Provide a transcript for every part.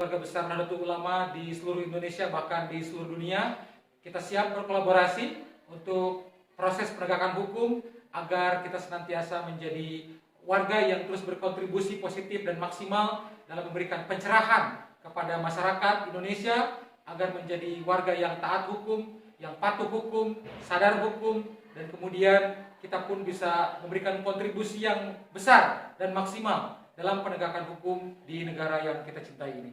Keluarga besar Nahdlatul Ulama di seluruh Indonesia bahkan di seluruh dunia, kita siap berkolaborasi untuk proses penegakan hukum agar kita senantiasa menjadi warga yang terus berkontribusi positif dan maksimal dalam memberikan pencerahan kepada masyarakat Indonesia agar menjadi warga yang taat hukum, yang patuh hukum, sadar hukum, dan kemudian kita pun bisa memberikan kontribusi yang besar dan maksimal dalam penegakan hukum di negara yang kita cintai ini.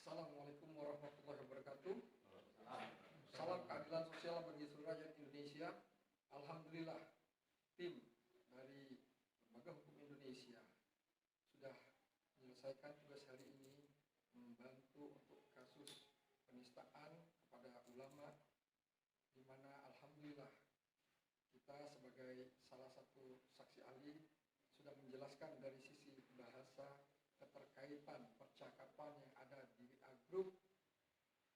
Assalamualaikum warahmatullahi wabarakatuh. Salam keadilan sosial bagi seluruh rakyat Indonesia. Alhamdulillah, tim dari Lembaga Hukum Indonesia sudah menyelesaikan tugas hari ini membantu untuk kasus penistaan kepada ulama, di mana alhamdulillah kita sebagai salah satu saksi ahli sudah menjelaskan dari sisi bahasa keterkaitan percakapan yang ada di WA Group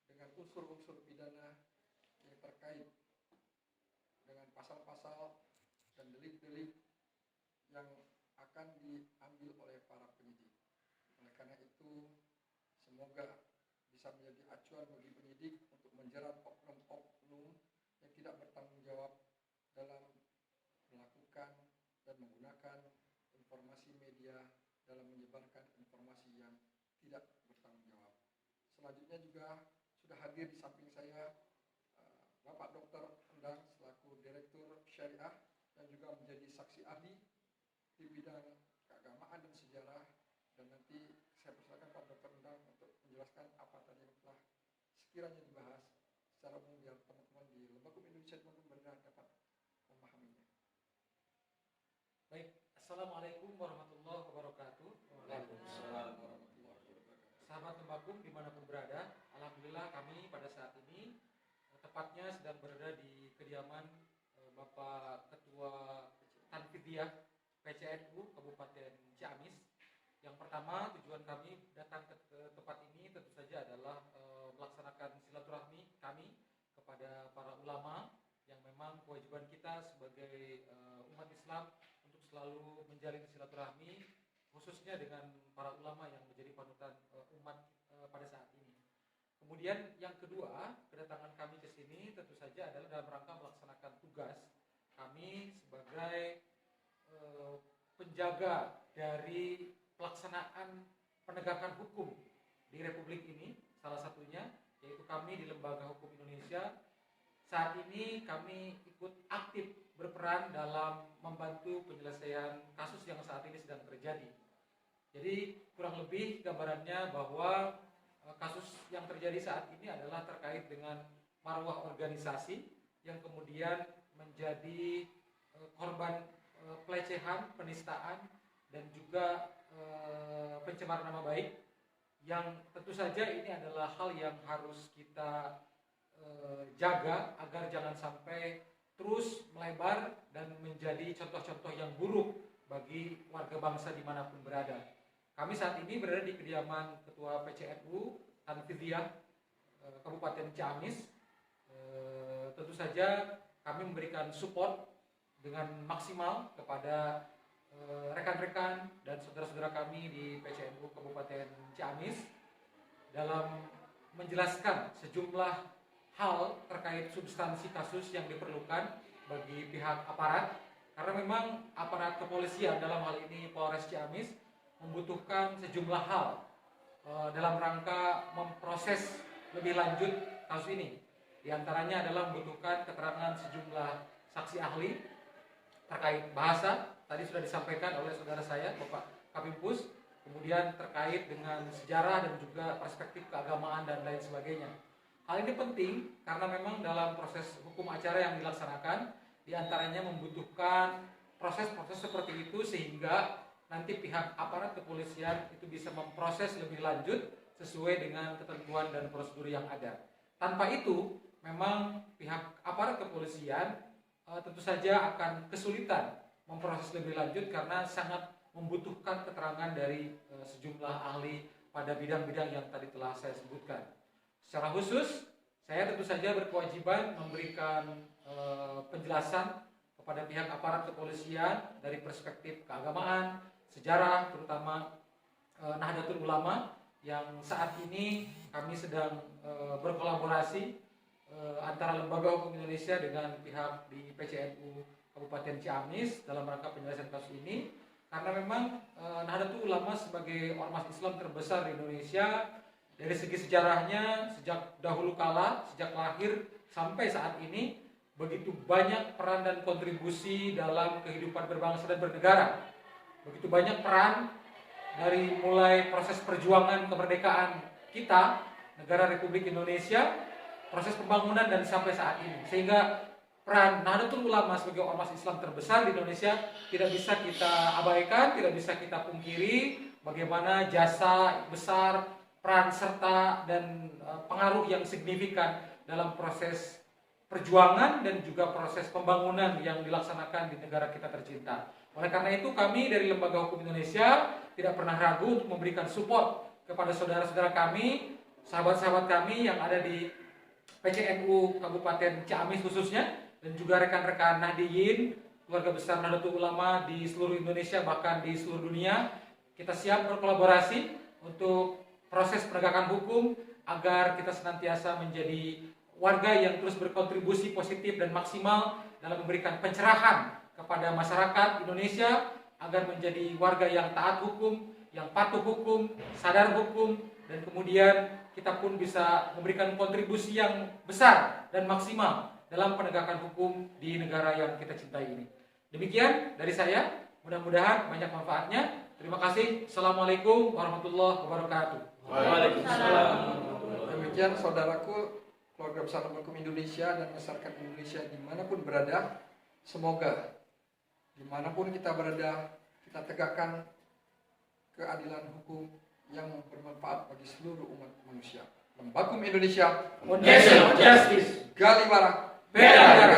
dengan unsur-unsur pidana yang terkait dengan pasal-pasal dan delik-delik yang akan diambil oleh para penyidik. Oleh karena itu, semoga bisa menjadi acuan bagi penyidik untuk menjerat oknum-oknum yang tidak bertanggung jawab dalam melakukan dan menggunakan informasi media dalam menyebarkan informasi yang tidak bertanggung jawab. Selanjutnya juga sudah hadir di samping saya Bapak Dr. Endang selaku Direktur Syariah dan juga menjadi saksi ahli di bidang keagamaan dan sejarah, dan nanti saya persilakan Pak Dr. Endang untuk menjelaskan apa tadi yang telah sekiranya dibahas secara umum biar teman-teman di Lembaga Hukum Indonesia dimanapun berada dapat memahaminya. Baik, Assalamualaikum warahmatullahi wabarakatuh. Waalaikumsalam warahmatullahi wabarakatuh. Sahabat Lembakum dimanapun berada, alhamdulillah kami pada saat ini tepatnya sedang berada di kediaman Bapak Ketua Tanfidiyah PCNU Kabupaten Ciamis. Yang pertama, tujuan kami datang ke tempat ini tentu saja adalah melaksanakan silaturahmi kami kepada para ulama yang memang kewajiban kita sebagai umat Islam untuk selalu menjalin silaturahmi khususnya dengan para ulama yang menjadi panutan umat pada saat ini. Kemudian yang kedua, kedatangan kami ke sini tentu saja adalah dalam rangka melaksanakan tugas kami sebagai penjaga dari pelaksanaan penegakan hukum di Republik ini. Salah satunya yaitu kami di Lembaga Hukum Indonesia saat ini kami ikut aktif berperan dalam membantu penyelesaian kasus yang saat ini sedang terjadi. Jadi kurang lebih gambarannya bahwa kasus yang terjadi saat ini adalah terkait dengan marwah organisasi yang kemudian menjadi korban pelecehan, penistaan, dan juga pencemaran nama baik, yang tentu saja ini adalah hal yang harus kita jaga agar jangan sampai terus melebar dan menjadi contoh-contoh yang buruk bagi warga bangsa dimanapun berada. Kami saat ini berada di kediaman Ketua PCNU Tanfidiyah Kabupaten Ciamis. Tentu saja kami memberikan support dengan maksimal kepada rekan-rekan dan saudara-saudara kami di PCNU Kabupaten Ciamis dalam menjelaskan sejumlah hal terkait substansi kasus yang diperlukan bagi pihak aparat, karena memang aparat kepolisian dalam hal ini Polres Ciamis membutuhkan sejumlah hal dalam rangka memproses lebih lanjut kasus ini. Di antaranya adalah membutuhkan keterangan sejumlah saksi ahli terkait bahasa, tadi sudah disampaikan oleh saudara saya Bapak Kapimpus, kemudian terkait dengan sejarah dan juga perspektif keagamaan dan lain sebagainya. Hal ini penting karena memang dalam proses hukum acara yang dilaksanakan diantaranya membutuhkan proses-proses seperti itu sehingga nanti pihak aparat kepolisian itu bisa memproses lebih lanjut sesuai dengan ketentuan dan prosedur yang ada. Tanpa itu memang pihak aparat kepolisian tentu saja akan kesulitan memproses lebih lanjut karena sangat membutuhkan keterangan dari sejumlah ahli pada bidang-bidang yang tadi telah saya sebutkan. Secara khusus, saya tentu saja berkewajiban memberikan penjelasan kepada pihak aparat kepolisian dari perspektif keagamaan, sejarah, terutama Nahdlatul Ulama yang saat ini kami sedang berkolaborasi antara Lembaga Hukum Indonesia dengan pihak di PCNU Kabupaten Ciamis dalam rangka penyelesaian kasus ini. Karena memang Nahdlatul Ulama sebagai ormas Islam terbesar di Indonesia dari segi sejarahnya sejak dahulu kala, sejak lahir sampai saat ini begitu banyak peran dan kontribusi dalam kehidupan berbangsa dan bernegara. Begitu banyak peran dari mulai proses perjuangan kemerdekaan kita, negara Republik Indonesia, proses pembangunan dan sampai saat ini. Sehingga peran Nahdlatul Ulama sebagai ormas Islam terbesar di Indonesia tidak bisa kita abaikan, tidak bisa kita pungkiri bagaimana jasa besar, peran serta dan pengaruh yang signifikan dalam proses perjuangan dan juga proses pembangunan yang dilaksanakan di negara kita tercinta. Oleh karena itu kami dari Lembaga Hukum Indonesia tidak pernah ragu untuk memberikan support kepada saudara-saudara kami, sahabat-sahabat kami yang ada di PCNU Kabupaten Ciamis khususnya, dan juga rekan-rekan Nahdiyin, keluarga besar Nahdlatul Ulama di seluruh Indonesia bahkan di seluruh dunia. Kita siap berkolaborasi untuk proses penegakan hukum agar kita senantiasa menjadi warga yang terus berkontribusi positif dan maksimal dalam memberikan pencerahan kepada masyarakat Indonesia agar menjadi warga yang taat hukum, yang patuh hukum, sadar hukum, dan kemudian kita pun bisa memberikan kontribusi yang besar dan maksimal dalam penegakan hukum di negara yang kita cintai ini. Demikian dari saya, mudah-mudahan banyak manfaatnya. Terima kasih. Assalamualaikum warahmatullahi wabarakatuh. Waalaikumsalam. Demikian saudaraku, keluarga besar Lembaga Hukum Indonesia dan masyarakat Indonesia dimanapun berada, semoga dimanapun kita berada, kita tegakkan keadilan hukum yang bermanfaat bagi seluruh umat manusia. Lembaga Hukum Indonesia, Foundation of Justice. Gali Barang, Bela negara.